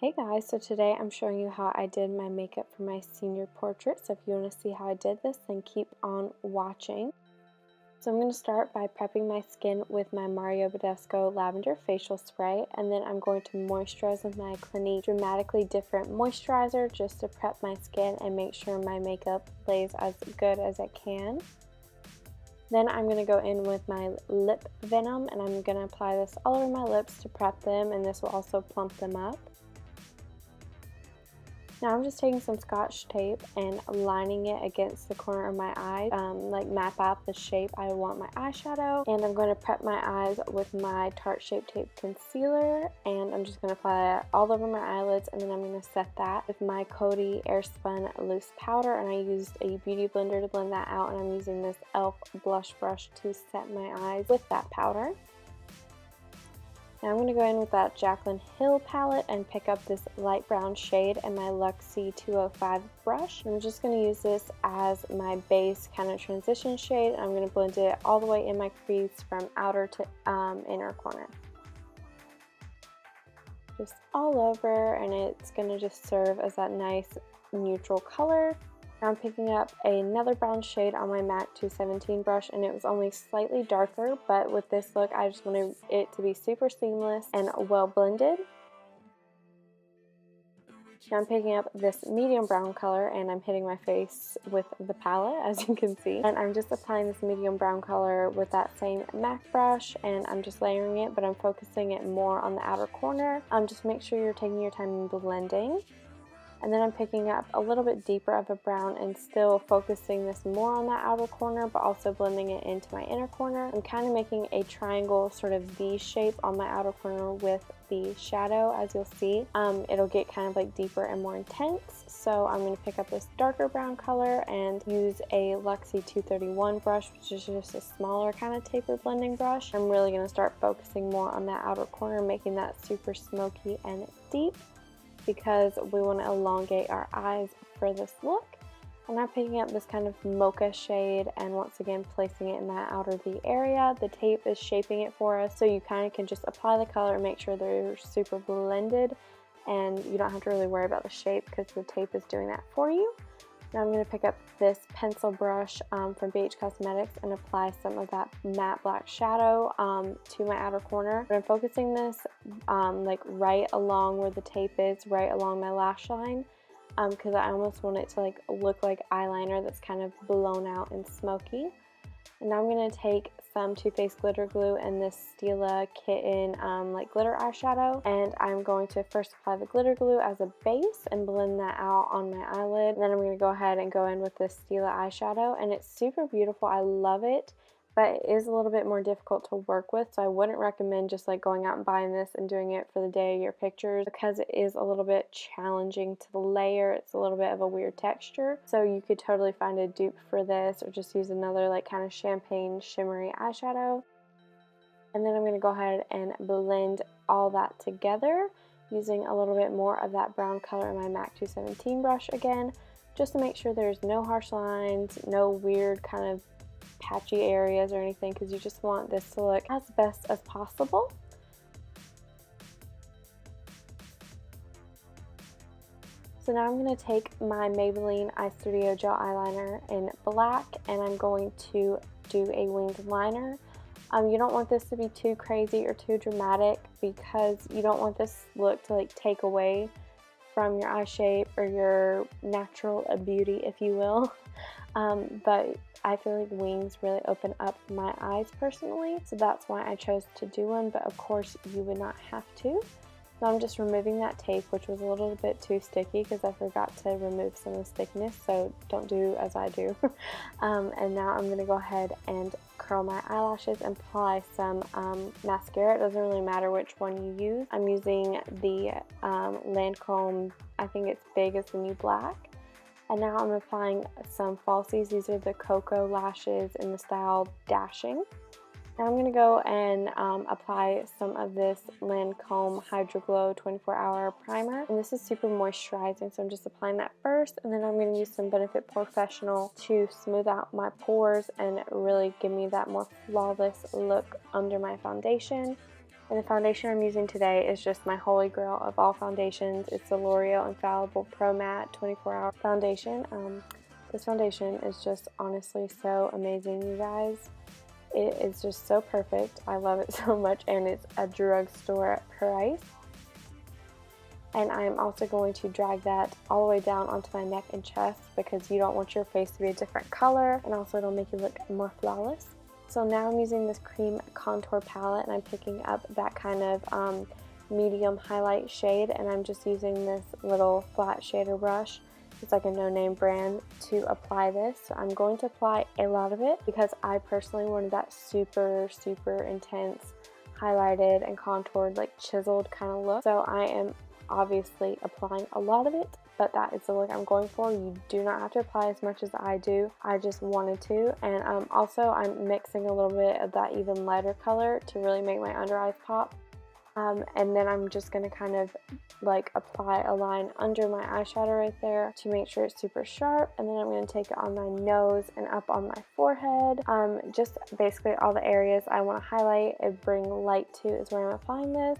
Hey guys, so today I'm showing you how I did my makeup for my senior portrait. So if you want to see how I did this, then keep on watching. So I'm going to start by prepping my skin with my Badescu Lavender Facial Spray, and then I'm going to moisturize with my Clinique Dramatically Different Moisturizer just to prep my skin and make sure my makeup lays as good as it can. Then I'm going to go in with my Lip Venom, and I'm going to apply this all over my lips to prep them, and this will also plump them up. Now I'm just taking some Scotch tape and lining it against the corner of my eye, like map out the shape I want my eyeshadow. And I'm going to prep my eyes with my Tarte Shape Tape Concealer, and I'm just going to apply it all over my eyelids, and then I'm going to set that with my Coty Airspun Loose Powder, and I used a beauty blender to blend that out, and I'm using this e.l.f. blush brush to set my eyes with that powder. Now I'm going to go in with that Jaclyn Hill palette and pick up this light brown shade and my Luxie 205 brush. I'm just going to use this as my base kind of transition shade. I'm going to blend it all the way in my crease from outer to inner corner. Just all over, and it's going to just serve as that nice neutral color. Now I'm picking up another brown shade on my MAC 217 brush, and it was only slightly darker, but with this look I just wanted it to be super seamless and well blended. Now I'm picking up this medium brown color, and I'm hitting my face with the palette, as you can see. And I'm just applying this medium brown color with that same MAC brush, and I'm just layering it, but I'm focusing it more on the outer corner. Just make sure you're taking your time in blending. And then I'm picking up a little bit deeper of a brown and still focusing this more on that outer corner, but also blending it into my inner corner. I'm kind of making a triangle sort of V shape on my outer corner with the shadow, as you'll see. It'll get kind of like deeper and more intense. So I'm going to pick up this darker brown color and use a Luxie 231 brush, which is just a smaller kind of taper blending brush. I'm really going to start focusing more on that outer corner, making that super smoky and deep, because we want to elongate our eyes for this look. I'm now picking up this kind of mocha shade and once again placing it in that outer V area. The tape is shaping it for us, so you kind of can just apply the color and make sure they're super blended, and you don't have to really worry about the shape because the tape is doing that for you. Now I'm going to pick up this pencil brush from BH Cosmetics and apply some of that matte black shadow to my outer corner. But I'm focusing this like right along where the tape is, right along my lash line, because I almost want it to like look like eyeliner that's kind of blown out and smoky. And now I'm going to take some Too Faced glitter glue and this Stila Kitten like glitter eyeshadow, and I'm going to first apply the glitter glue as a base and blend that out on my eyelid. And then I'm going to go ahead and go in with this Stila eyeshadow, and it's super beautiful. I love it, but it is a little bit more difficult to work with, so I wouldn't recommend just like going out and buying this and doing it for the day of your pictures, because it is a little bit challenging to layer. It's a little bit of a weird texture, so you could totally find a dupe for this or just use another like kind of champagne shimmery eyeshadow. And then I'm going to go ahead and blend all that together using a little bit more of that brown color in my MAC 217 brush again, just to make sure there's no harsh lines, no weird kind of patchy areas or anything, because you just want this to look as best as possible. So now I'm going to take my Maybelline Eye Studio Gel Eyeliner in black, and I'm going to do a winged liner. You don't want this to be too crazy or too dramatic, because you don't want this look to like take away from your eye shape or your natural beauty, if you will. But I feel like wings really open up my eyes personally, so that's why I chose to do one, but of course you would not have to. So I'm just removing that tape, which was a little bit too sticky because I forgot to remove some of the thickness, so don't do as I do. And now I'm going to go ahead and curl my eyelashes and apply some mascara. It doesn't really matter which one you use. I'm using the Lancome, I think it's Big as the New Black. And now I'm applying some falsies. These are the Cocoa lashes in the style Dashing. Now I'm going to go and apply some of this Lancome Hydro Glow 24-hour primer. And this is super moisturizing, so I'm just applying that first. And then I'm going to use some Benefit Professional to smooth out my pores and really give me that more flawless look under my foundation. And the foundation I'm using today is just my holy grail of all foundations. It's the L'Oreal Infallible Pro Matte 24-Hour Foundation. This foundation is just honestly so amazing, you guys. It is just so perfect. I love it so much, and it's a drugstore price. And I am also going to drag that all the way down onto my neck and chest because you don't want your face to be a different color, and also it'll make you look more flawless. So now I'm using this cream contour palette, and I'm picking up that kind of medium highlight shade, and I'm just using this little flat shader brush. It's like a no-name brand to apply this. So I'm going to apply a lot of it because I personally wanted that super intense highlighted and contoured, like chiseled kind of look. So I am obviously applying a lot of it, but that is the look I'm going for. You do not have to apply as much as I do. I just wanted to. And also I'm mixing a little bit of that even lighter color to really make my under eyes pop. And then I'm just going to kind of like apply a line under my eyeshadow right there to make sure it's super sharp. And then I'm going to take it on my nose and up on my forehead. Just basically all the areas I want to highlight and bring light to is where I'm applying this.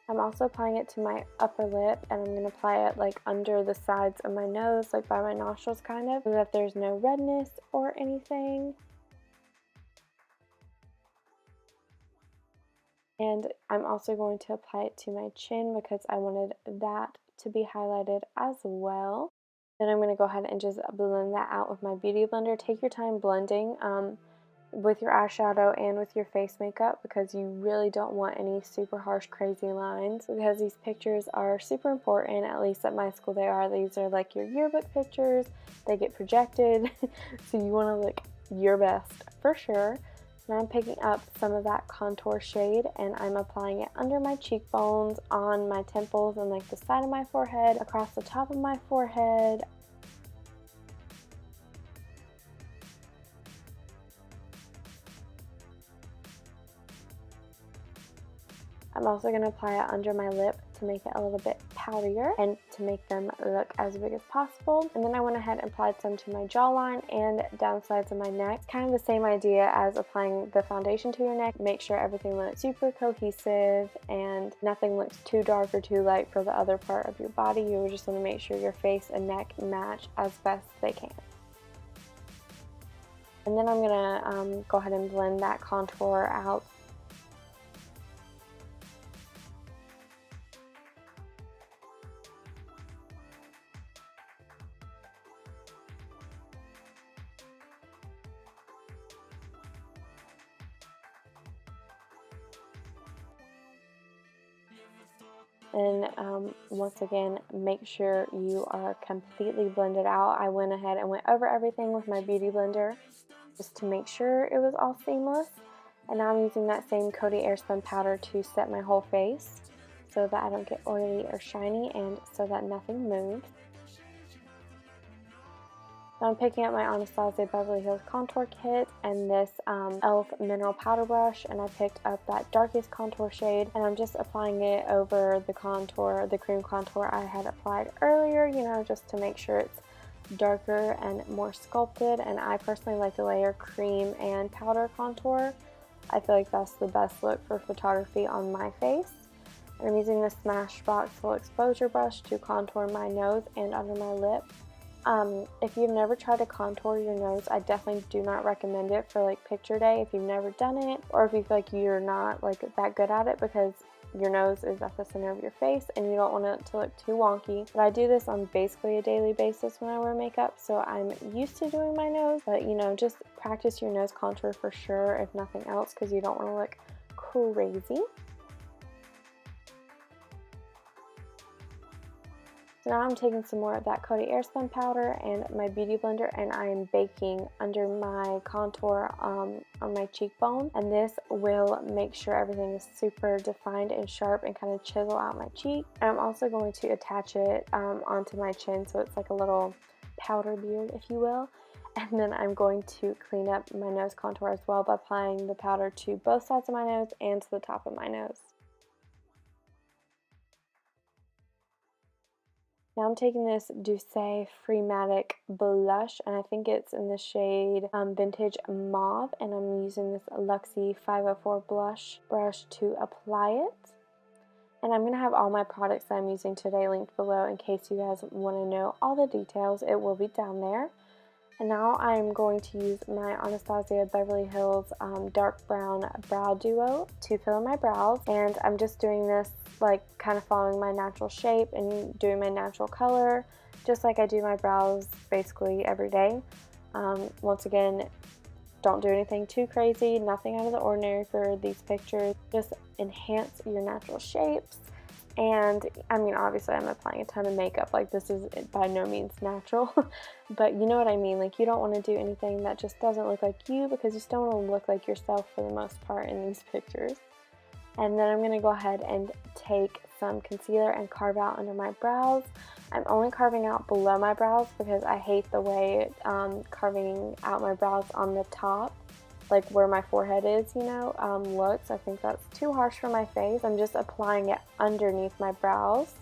I'm also applying it to my upper lip, and I'm going to apply it like under the sides of my nose, like by my nostrils kind of, so that there's no redness or anything. And I'm also going to apply it to my chin because I wanted that to be highlighted as well. Then I'm going to go ahead and just blend that out with my beauty blender. Take your time blending with your eyeshadow and with your face makeup because you really don't want any super harsh crazy lines, because these pictures are super important. At least at my school they are. These are like your yearbook pictures. They get projected so you want to look your best for sure. Now I'm picking up some of that contour shade and I'm applying it under my cheekbones, on my temples, and like the side of my forehead, across the top of my forehead. I'm also going to apply it under my lip to make it a little bit powderier and to make them look as big as possible. And then I went ahead and applied some to my jawline and down sides of my neck. It's kind of the same idea as applying the foundation to your neck. Make sure everything looks super cohesive and nothing looks too dark or too light for the other part of your body. You just want to make sure your face and neck match as best they can. And then I'm going to go ahead and blend that contour out. And once again, make sure you are completely blended out. I went ahead and went over everything with my beauty blender just to make sure it was all seamless. And now I'm using that same Coty Airspun powder to set my whole face so that I don't get oily or shiny and so that nothing moves. Now I'm picking up my Anastasia Beverly Hills Contour Kit and this e.l.f. Mineral Powder Brush, and I picked up that darkest contour shade, and I'm just applying it over the contour, the cream contour I had applied earlier, you know, just to make sure it's darker and more sculpted. And I personally like to layer cream and powder contour. I feel like that's the best look for photography on my face. And I'm using the Smashbox Full Exposure Brush to contour my nose and under my lip. If you've never tried to contour your nose, I definitely do not recommend it for like picture day if you've never done it, or if you feel like you're not like that good at it, because your nose is at the center of your face and you don't want it to look too wonky. But I do this on basically a daily basis when I wear makeup, so I'm used to doing my nose. But you know, just practice your nose contour for sure, if nothing else, because you don't want to look crazy. Now I'm taking some more of that Coty Airspun powder and my beauty blender, and I am baking under my contour on my cheekbone, and this will make sure everything is super defined and sharp and kind of chisel out my cheek. And I'm also going to attach it onto my chin so it's like a little powder beard, if you will. And then I'm going to clean up my nose contour as well by applying the powder to both sides of my nose and to the top of my nose. Now I'm taking this DuWop Freematic blush, and I think it's in the shade Vintage Mauve, and I'm using this Luxie 504 blush brush to apply it. And I'm going to have all my products that I'm using today linked below in case you guys want to know all the details. It will be down there. And now I'm going to use my Anastasia Beverly Hills dark brown brow duo to fill in my brows. And I'm just doing this like kind of following my natural shape and doing my natural color, just like I do my brows basically every day. Once again, don't do anything too crazy, nothing out of the ordinary for these pictures. Just enhance your natural shapes. And I mean, obviously I'm applying a ton of makeup, like this is by no means natural, but you know what I mean, like you don't want to do anything that just doesn't look like you, because you still want to look like yourself for the most part in these pictures. And then I'm going to go ahead and take some concealer and carve out under my brows. I'm only carving out below my brows because I hate the way carving out my brows on the top, like where my forehead is, you know, looks. I think that's too harsh for my face. I'm just applying it underneath my brows.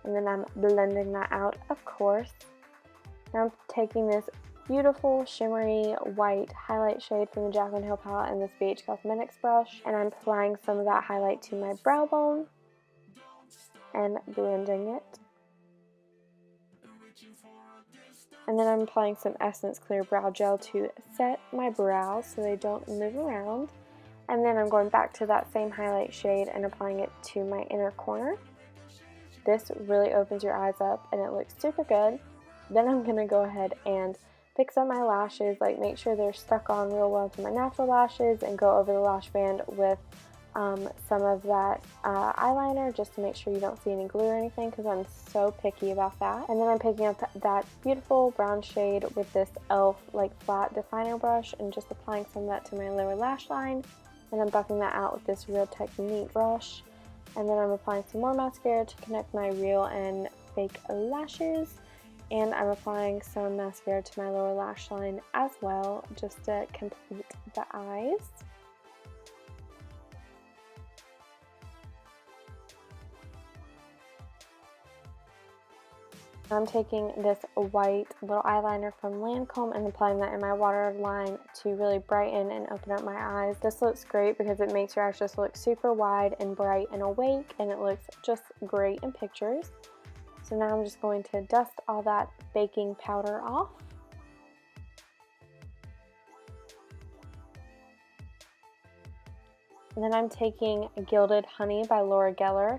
And then I'm blending that out, of course. Now I'm taking this beautiful shimmery white highlight shade from the Jaclyn Hill palette and this BH Cosmetics brush, and I'm applying some of that highlight to my brow bone and blending it. And then I'm applying some Essence Clear Brow Gel to set my brows so they don't move around. And then I'm going back to that same highlight shade and applying it to my inner corner. This really opens your eyes up and it looks super good. Then I'm going to go ahead and fix up my lashes, like make sure they're stuck on real well to my natural lashes, and go over the lash band with some of that eyeliner just to make sure you don't see any glue or anything, because I'm so picky about that. And then I'm picking up that beautiful brown shade with this e.l.f. like flat definer brush and just applying some of that to my lower lash line, and I'm buffing that out with this Real Technique brush. And then I'm applying some more mascara to connect my real and fake lashes. And I'm applying some mascara to my lower lash line as well, just to complete the eyes. I'm taking this white little eyeliner from Lancome and applying that in my waterline to really brighten and open up my eyes. This looks great because it makes your eyes just look super wide and bright and awake, and it looks just great in pictures. So now I'm just going to dust all that baking powder off. And then I'm taking Gilded Honey by Laura Geller,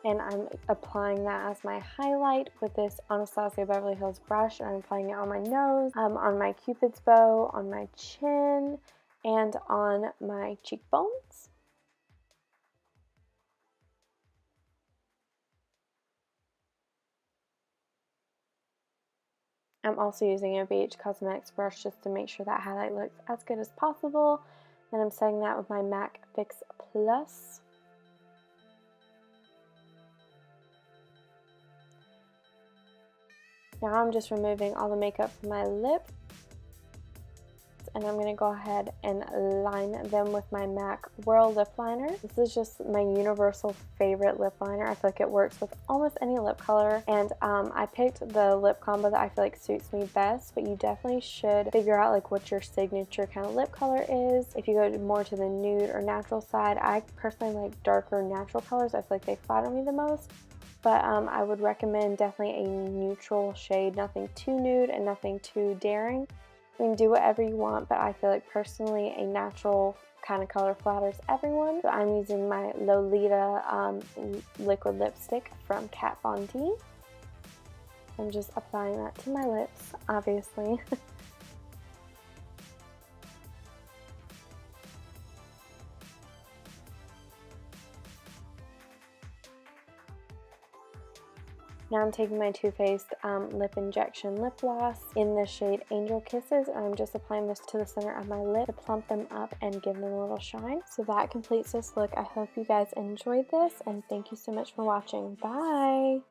and I'm applying that as my highlight with this Anastasia Beverly Hills brush, and I'm applying it on my nose, on my cupid's bow, on my chin, and on my cheekbones. I'm also using a BH Cosmetics brush just to make sure that highlight looks as good as possible. Then I'm setting that with my MAC Fix Plus. Now I'm just removing all the makeup from my lip, and I'm going to go ahead and line them with my MAC Whirl Lip Liner. This is just my universal favorite lip liner. I feel like it works with almost any lip color, and I picked the lip combo that I feel like suits me best, but you definitely should figure out like what your signature kind of lip color is. If you go more to the nude or natural side, I personally like darker natural colors. I feel like they flatter me the most. But I would recommend definitely a neutral shade, nothing too nude and nothing too daring. You can do whatever you want, but I feel like personally a natural kind of color flatters everyone. So I'm using my Lolita liquid lipstick from Kat Von D. I'm just applying that to my lips, obviously. Now I'm taking my Too Faced Lip Injection Lip Gloss in the shade Angel Kisses, and I'm just applying this to the center of my lip to plump them up and give them a little shine. So that completes this look. I hope you guys enjoyed this, and thank you so much for watching. Bye!